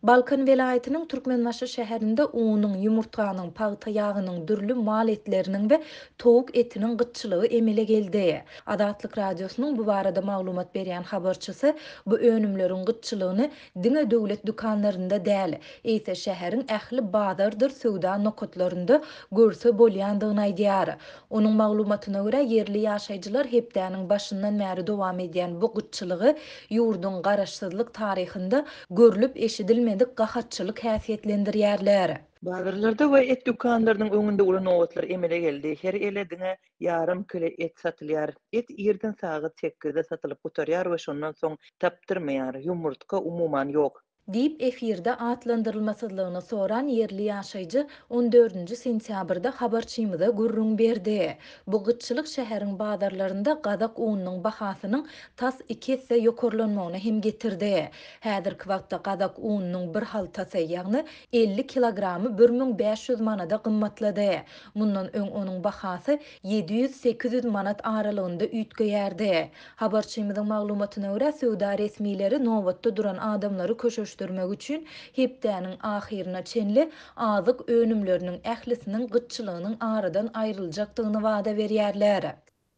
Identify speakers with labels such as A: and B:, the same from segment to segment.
A: Balkan velayetinin Türkmenbaşı şäherinde unyň, ýumurtanyň, pagyta ýagynyň, dürli mal etleriniň we towuk etiniň gytçylygy emele geldi. Adatlyk radiosynyň bu barada maglumat berýän habarçysy bu önümleriň gytçylygyny diňe döwlet dükanlarynda däl, eýse şäheriň ähli bazardyr söwda nokatlarynda görse bolýandygyny aýdýar. Onuň maglumatyna görä yerli ýaşaýjylar hepdäniň başyndan bäri dowam edýän bu gytçylygy ýurdun garaşsyzlyk taryhynda görülüp eşidilmedik gahatçylyk häsiýetlendirýärler.
B: Bazarlarda we et dükanlarynyň öňünde ulan owatlar emele geldi. Her ele diňe ýarym kilo et satylýar. Et ýerden sagy 8-de satylyp gutarýar we şondan soň tapdyrmaýar. Ýumurtka umuman ýok.
A: Deyip efirde atlandırılmasızlığını soran yerli yaşayıcı 14. sentyabrda habarçymyza gurrun berdi. Bu gytçylyk şäheriň bazarlarynda gazak unynyň bahasynın tas 2 esse ýokarlanmagyna hem getirdi. Häzirki wagtda gazak unynyň bir haltasy ýagny 50 kilogramy 1500 manada gymmatlady. Mundan öň onuň bahasy 700-800 manat aralygynda üýtgeýärdi. Habarçymyzyň maglumatyna görä söwda resmileri nowatda duran adamlary köşeşdirmek üçin hepdäniň ahyrına çenli azyk önümleriniň ählisiniň gytçylygynyň aradan aýryljakdygyny wada berýärler.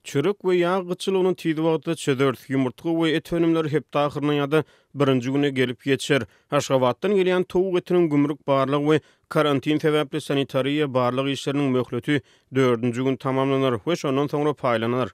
C: Çörek we ýağ gytçylygynyň tiýdi wagtda çödört, ýumurtga we et önümleri hep ahyryna ýa-da birinji güne gelip geçer. Haşgabatdan gelýän towuk etiniň gümrük barlygy we karantin sebäpli sanitariýa barlyk işleriniň möhleti 4-nji gün tamamlanar we şondan soňra paýlanar.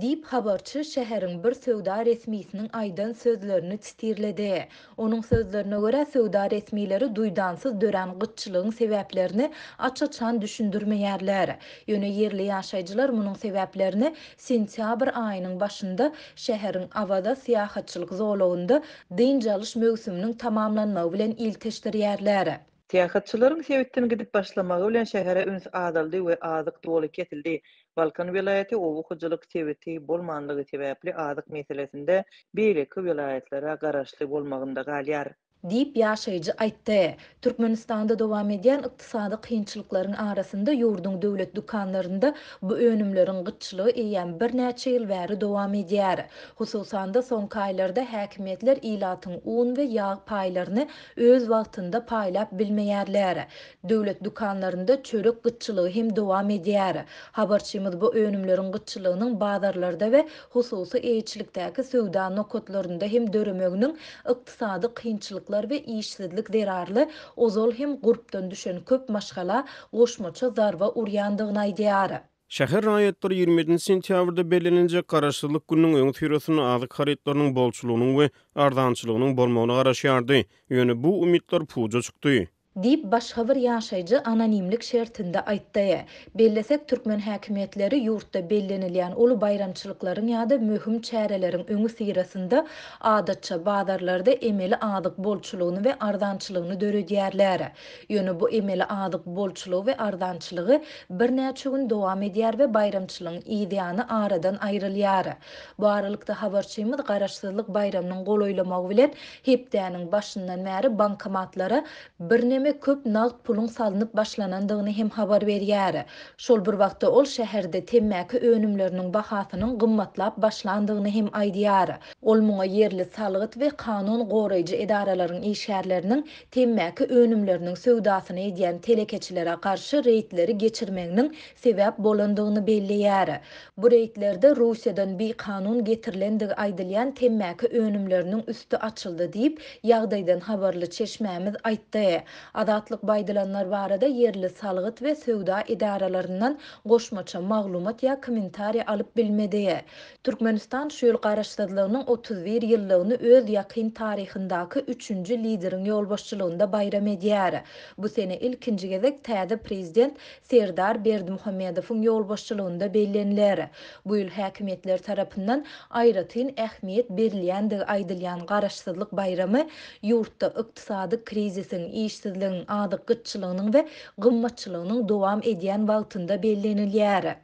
A: Dip habarçy şäheriň bir söwda resmiýetiniň aýdan sözlerini titirledi. Onuň sözlerine görä söwda resmiýetleri duýdansyz dören gytçylygyň sebäplerini açaçan düşündirmeýärler. Ýöne yerli ýaşaýjylar munyň sebäplerini sentyabr aýynyň başynda şäheriň awada syýahatçylyk zolawynda dynjalyş mövsüminiň tamamlanmagy bilen ilteşdirýärler.
B: Seýahatçylaryň sebäpden gidip başlamagy bilen şähere üns adaldy we azyk doly ketildi. Balkan welaýaty owukyjylyk sebäti bolmanlygy sebäpli azyk meselesinde beýleki welaýatlere garaşly bolmagynda galýar.
A: Dip ýaşaýjy aýtdy. Türkmenistanda dowam edýän ykdysady kynçylyklaryň arasynda ýurdun döwlet dükanlarynda bu önümleriň gytçylygy eýen bir näçe ýyl bäri dowam edýär. Hususan da soňky aýlarda häkimetler ilatyň un we ýağ paýlaryny öz wagtynda paýlap bilmeýärler. Döwlet dükanlarynda çörek gytçylygy hem dowam edýär. Habarçymyz bu önümleriň gytçylygynyň bazarlarda we hususy eýçilikdäki söwda nokatlarynda hem döremeginiň ykdysady kynçylyk ve işsizlik derarly ozol hem gurpdan düşen köp maşgala goşmaça zarba urýandygyny aýdýar.
C: Şäher raýatları 20 sentyabrda bellenenjek garaşsyzlyk gününiň öňü tyrasyny azyk haritlarynyň bolçulugynyň we ardançylygynyň bolmagyna garaşýardy. Ýöne bu umidler puja çykdy.
A: Dip başga bir ýaşaýjy anonimlik şertinde aýtdy. Bellesek türkmen häkimetleri ýurtda bellenilýän uly bayramçylyklaryň ýa-da möhüm çäreleriň öňü sirasynda adatça bazarlarda emeli azyk bolçulugyny we ardançylygyny döredýärler. Ýöne bu emeli azyk bolçulugy we ardançylygy bir näçe gün dowam edýär we bayramçylygyň ideýany aradan aýrylýar. Bu aralykda habarçymyz garaşsyzlyk bayramynyň golaýlamagy bilen hepdäniň başyndan bäri bankomatlara bir köp nagt pulun salınıp başlanandygyny hem habar berýär. Şol bir wagtda ol şäherde temmäki önümleriniň bahasynyň gymmatlap başlandygyny hem aýdýar. Ol muňa yerli salgyt we kanun goraýjy edaralaryň işgärleriniň temmäki önümleriniň söwdasyny edýän telekeçilere karşı reýtleri geçirmeginiň sebäp bolandygyny belleýär. Bu reýtlerde Russiýadan bir kanun getirilendigi aýdylýan temmäki önümleriniň üstü açyldy diýip ýagdaýdan habarly çeşmämiz aýtdy. Adatlyk baýdylanlar barada yerli salgyt we söwda edaralaryndan goşmaça maglumat ýa kommentariýa alyp bilmedi. Türkmenistan şu ýyl garaşsyzlygynyň 31 ýyllygyny öz ýakyn taryhyndaky 3-nji lideriň ýolbaşçylygynda bayram edýär. Bu sene ilkinji gezek täze prezident Serdar Berdimuhammedowyň ýolbaşçylygynda bellenler. Bu ýyl häkimetler tarapyndan aýratyn ähmiýet berilýändigi aýdylýan garaşsyzlyk bayramy ýurtda ykdysady krizisiň, işsizligiň, azyk gytçylygynyň we gymmatçylygynyň dowam edýän wagtynda bellenilýär.